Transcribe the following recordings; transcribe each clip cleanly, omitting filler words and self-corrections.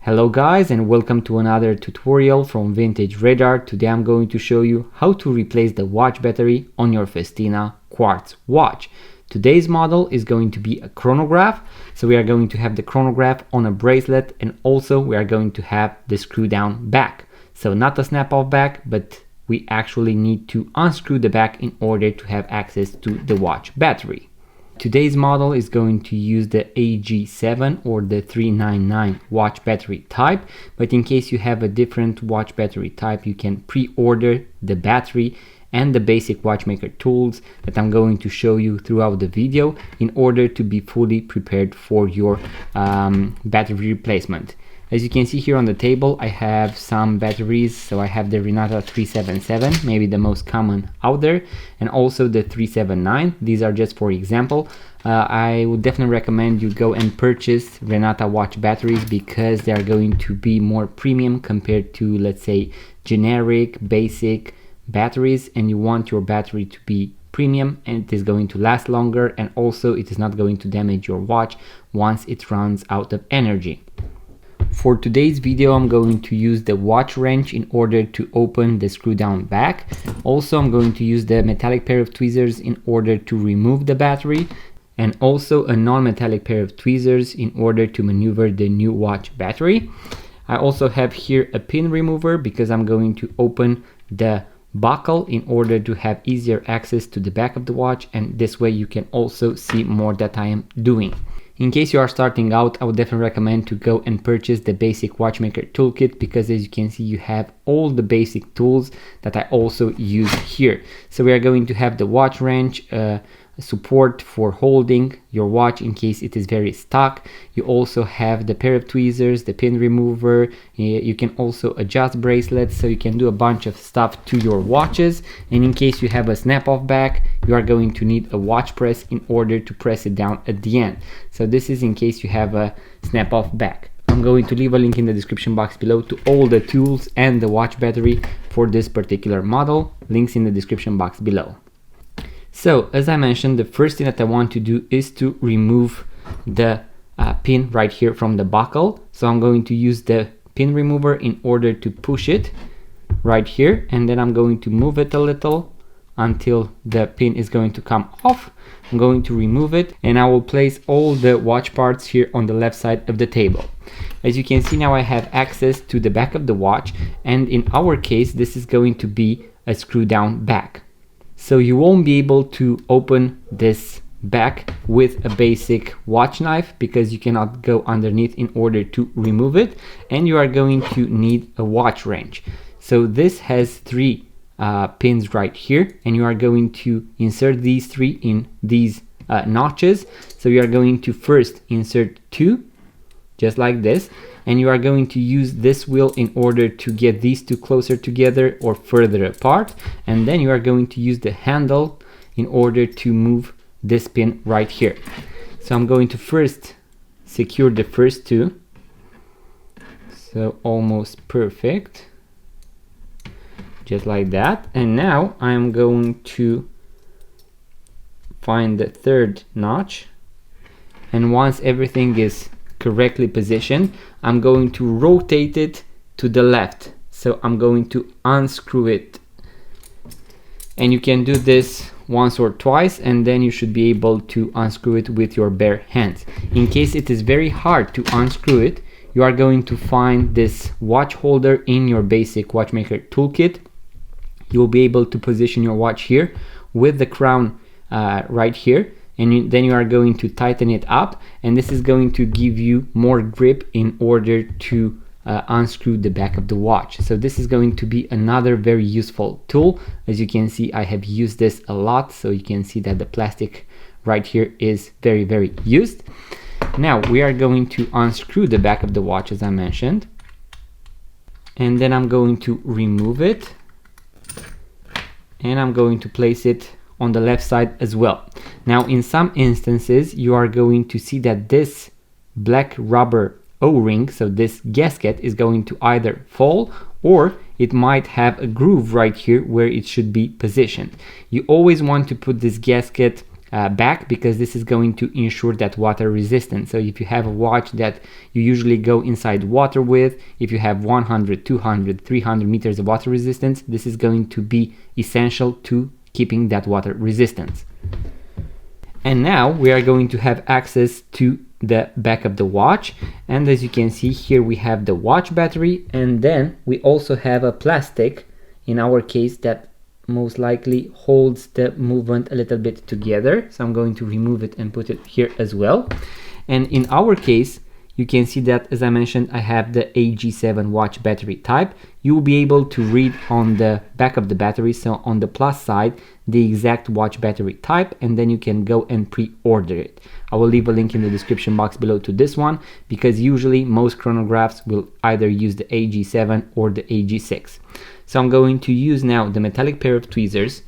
Hello guys, and welcome to another tutorial from Vintage Radar. Today I'm going to show you how to replace the watch battery on your Festina quartz watch. Today's model is going to be a chronograph, so we are going to have the chronograph on a bracelet, and also we are going to have the screw down back. So not a snap off back, but we actually need to unscrew the back in order to have access to the watch battery. Today's model is going to use the AG7 or the 399 watch battery type, but in case you have a different watch battery type, you can pre-order the battery and the basic watchmaker tools that I'm going to show you throughout the video in order to be fully prepared for your battery replacement. As you can see here on the table, I have some batteries. So I have the Renata 377, maybe the most common out there, and also the 379. These are just for example. I would definitely recommend you go and purchase Renata watch batteries because they are going to be more premium compared to, let's say, generic, basic batteries, and you want your battery to be premium and it is going to last longer, and also it is not going to damage your watch once it runs out of energy. For today's video, I'm going to use the watch wrench in order to open the screw down back. Also, I'm going to use the metallic pair of tweezers in order to remove the battery, and also a non-metallic pair of tweezers in order to maneuver the new watch battery. I also have here a pin remover because I'm going to open the buckle in order to have easier access to the back of the watch, and this way you can also see more that I am doing. In case you are starting out, I would definitely recommend to go and purchase the basic watchmaker toolkit because, as you can see, you have all the basic tools that I also use here. So we are going to have the watch wrench, support for holding your watch in case it is very stuck. You also have the pair of tweezers, the pin remover. You can also adjust bracelets, so you can do a bunch of stuff to your watches. And in case you have a snap off back, you are going to need a watch press in order to press it down at the end. So this is in case you have a snap off back. I'm going to leave a link in the description box below to all the tools and the watch battery for this particular model. Links in the description box below. So, as I mentioned, the first thing that I want to do is to remove the pin right here from the buckle. So I'm going to use the pin remover in order to push it right here, and then I'm going to move it a little until the pin is going to come off. I'm going to remove it, and I will place all the watch parts here on the left side of the table. As you can see, now I have access to the back of the watch, and in our case this is going to be a screw down back. So you won't be able to open this back with a basic watch knife because you cannot go underneath in order to remove it, and you are going to need a watch wrench. So this has three pins right here, and you are going to insert these three in these notches. So you are going to first insert two, just like this, and you are going to use this wheel in order to get these two closer together or further apart, and then you are going to use the handle in order to move this pin right here. So I'm going to first secure the first two, so almost perfect, just like that. And now I'm going to find the third notch, and once everything is correctly positioned, I'm going to rotate it to the left. So I'm going to unscrew it, and you can do this once or twice, and then you should be able to unscrew it with your bare hands. In case it is very hard to unscrew it, you are going to find this watch holder in your basic watchmaker toolkit. You will be able to position your watch here with the crown right here, and then you are going to tighten it up, and this is going to give you more grip in order to unscrew the back of the watch. So this is going to be another very useful tool. As you can see, I have used this a lot, so you can see that the plastic right here is very used. Now we are going to unscrew the back of the watch, as I mentioned, and then I'm going to remove it, and I'm going to place it on the left side as well. Now in some instances you are going to see that this black rubber O-ring, so this gasket, is going to either fall or it might have a groove right here where it should be positioned. You always want to put this gasket back, because this is going to ensure that water resistance. So if you have a watch that you usually go inside water with, if you have 100, 200, 300 meters of water resistance, this is going to be essential to keeping that water resistance. And now we are going to have access to the back of the watch, and as you can see here we have the watch battery, and then we also have a plastic, in our case, that most likely holds the movement a little bit together. So I'm going to remove it and put it here as well. And in our case, you can see that, as I mentioned, I have the AG7 watch battery type. You will be able to read on the back of the battery, so on the plus side, the exact watch battery type, and then you can go and pre-order it. I will leave a link in the description box below to this one, because usually most chronographs will either use the AG7 or the AG6. So I'm going to use now the metallic pair of tweezers.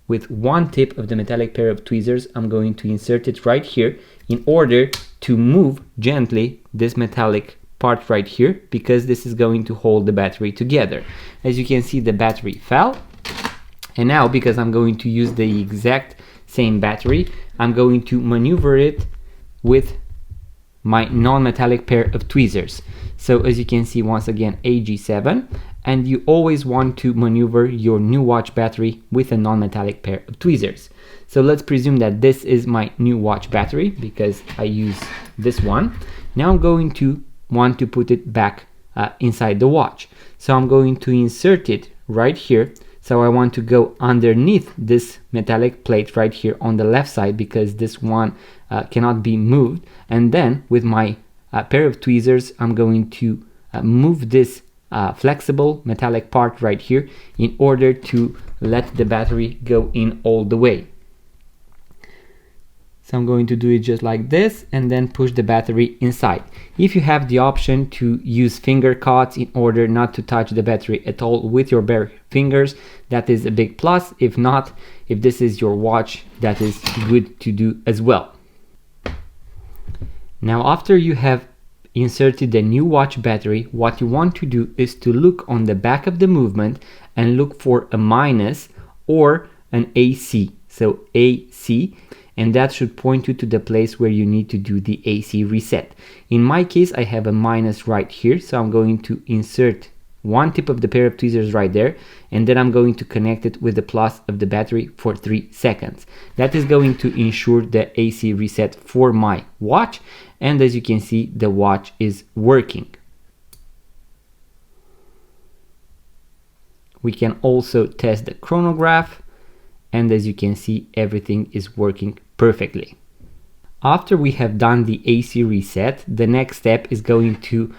With one tip of the metallic pair of tweezers, I'm going to insert it right here in order to move gently this metallic part right here, because this is going to hold the battery together. As you can see, the battery fell, and now because I'm going to use the exact same battery, I'm going to maneuver it with my non-metallic pair of tweezers. So as you can see, once again, AG7, and you always want to maneuver your new watch battery with a non-metallic pair of tweezers. So let's presume that this is my new watch battery, because I use this one. Now I'm going to want to put it back inside the watch. So I'm going to insert it right here. So I want to go underneath this metallic plate right here on the left side, because this one cannot be moved. And then with my pair of tweezers, I'm going to move this flexible metallic part right here in order to let the battery go in all the way. So I'm going to do it just like this, and then push the battery inside. If you have the option to use finger cuts in order not to touch the battery at all with your bare fingers, that is a big plus. If not, if this is your watch, that is good to do as well. Now, after you have inserted the new watch battery, what you want to do is to look on the back of the movement and look for a minus or an AC. So AC, and that should point you to the place where you need to do the AC reset. In my case, I have a minus right here, so I'm going to insert one tip of the pair of tweezers right there, and then I'm going to connect it with the plus of the battery for 3 seconds. That is going to ensure the AC reset for my watch, and as you can see, the watch is working. We can also test the chronograph, and as you can see, everything is working perfectly. After we have done the AC reset, the next step is going to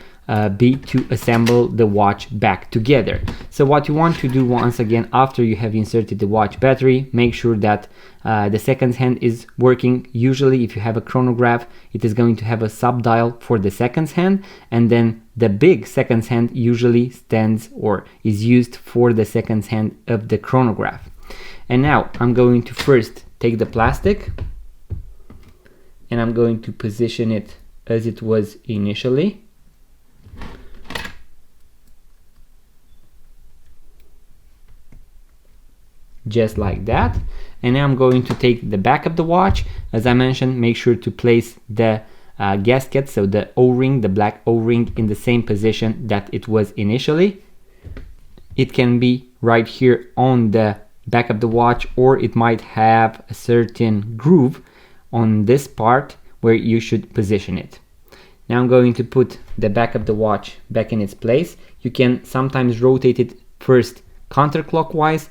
be to assemble the watch back together. So what you want to do, once again, after you have inserted the watch battery, make sure that the seconds hand is working. Usually if you have a chronograph, it is going to have a sub-dial for the seconds hand, and then the big seconds hand usually stands or is used for the seconds hand of the chronograph. And now I'm going to first take the plastic, and I'm going to position it as it was initially. Just like that. And now I'm going to take the back of the watch. As I mentioned, make sure to place the gasket, so the O-ring, the black O-ring, in the same position that it was initially. It can be right here on the back of the watch, or it might have a certain groove on this part where you should position it. Now I'm going to put the back of the watch back in its place. You can sometimes rotate it first counterclockwise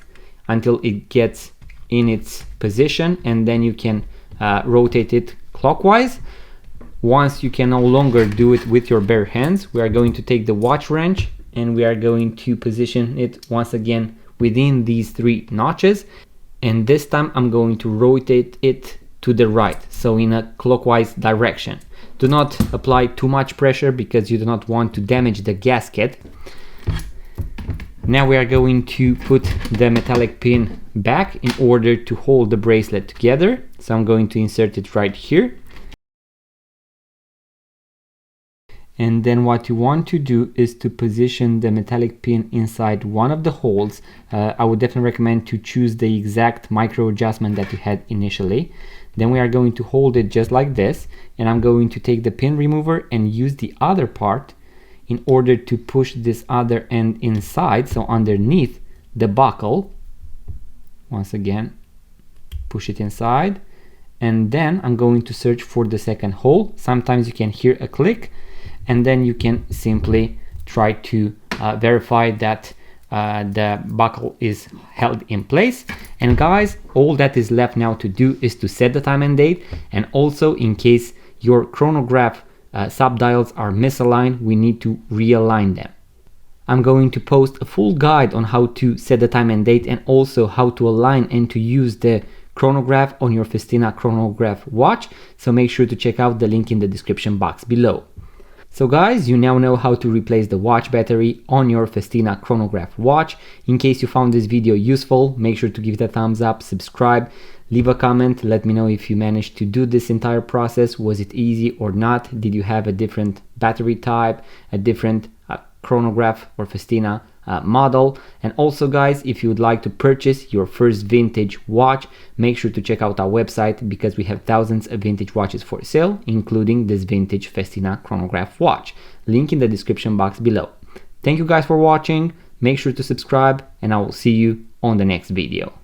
until it gets in its position, and then you can rotate it clockwise. Once you can no longer do it with your bare hands, we are going to take the watch wrench and we are going to position it once again within these 3 notches, and this time I'm going to rotate it to the right, so in a clockwise direction. Do not apply too much pressure because you do not want to damage the gasket. Now we are going to put the metallic pin back in order to hold the bracelet together. So I'm going to insert it right here. And then what you want to do is to position the metallic pin inside one of the holes. I would definitely recommend to choose the exact micro adjustment that you had initially. Then we are going to hold it just like this, and I'm going to take the pin remover and use the other part in order to push this other end inside, so underneath the buckle. Once again, push it inside, and then I'm going to search for the second hole. Sometimes you can hear a click, and then you can simply try to verify that the buckle is held in place. And guys, all that is left now to do is to set the time and date, and also in case your chronograph subdials are misaligned, we need to realign them. I'm going to post a full guide on how to set the time and date, and also how to align and to use the chronograph on your Festina Chronograph watch, so make sure to check out the link in the description box below. So guys, you now know how to replace the watch battery on your Festina Chronograph watch. In case you found this video useful, make sure to give it a thumbs up, subscribe, leave a comment, let me know if you managed to do this entire process. Was it easy or not? Did you have a different battery type, a different chronograph or Festina model? And also guys, if you would like to purchase your first vintage watch, make sure to check out our website, because we have thousands of vintage watches for sale, including this vintage Festina Chronograph watch. Link in the description box below. Thank you guys for watching, make sure to subscribe, and I will see you on the next video.